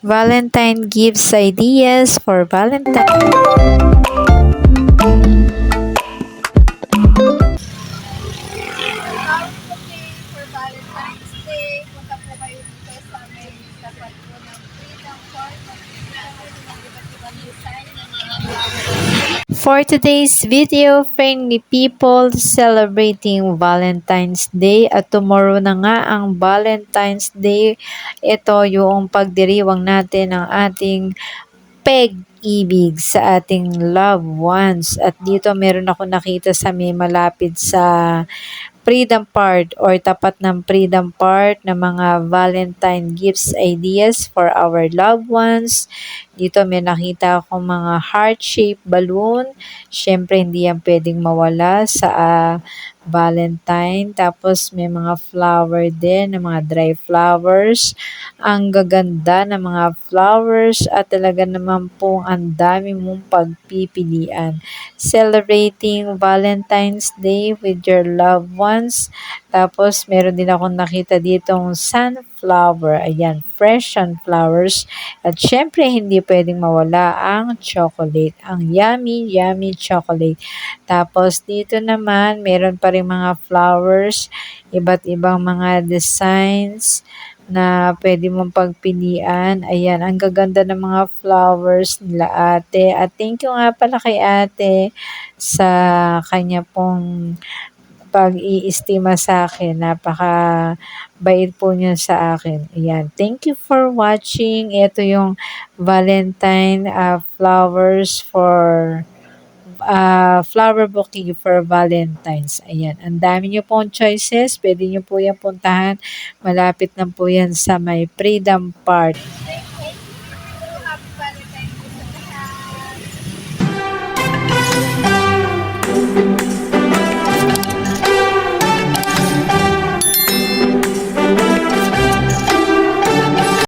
Valentine gives ideas for Valentine. For Valentine's Day, punta po kayo dito sa may tapat po ng Freedom Park. Makikita mo ng iba't ibang design ng mga flowers. For today's video, friendly people celebrating Valentine's Day at tomorrow na nga ang Valentine's Day. Ito yung pagdiriwang natin ng ating peg-ibig sa ating loved ones. At dito meron ako nakita sa may malapit sa Freedom Part or tapat ng Freedom Part na mga Valentine gifts ideas for our loved ones. Dito may nakita akong mga heart-shaped balloon. Syempre hindi yan pwedeng mawala sa Valentine. Tapos may mga flower din, na mga dry flowers. Ang gaganda ng mga flowers at talaga naman pong ang dami mong pagpipilian. Celebrating Valentine's Day with your loved ones. Tapos meron din akong nakita ditong sunflower. Ayan, fresh sunflowers. At syempre hindi pwedeng mawala ang chocolate. Ang yummy, yummy chocolate. Tapos dito naman, meron pa rin mga flowers, iba't ibang mga designs na pwede mong pagpilian. Ayan, ang gaganda ng mga flowers nila ate. At thank you nga pala kay ate sa kanya pong pag-iistima sa akin. Napaka-bait po niya sa akin. Ayan, thank you for watching. Ito yung Valentine flowers for flower bouquet for Valentine's. Ayan, ang dami nyo pong choices. Pwede nyo po yan puntahan. Malapit lang po yan sa may Freedom Park.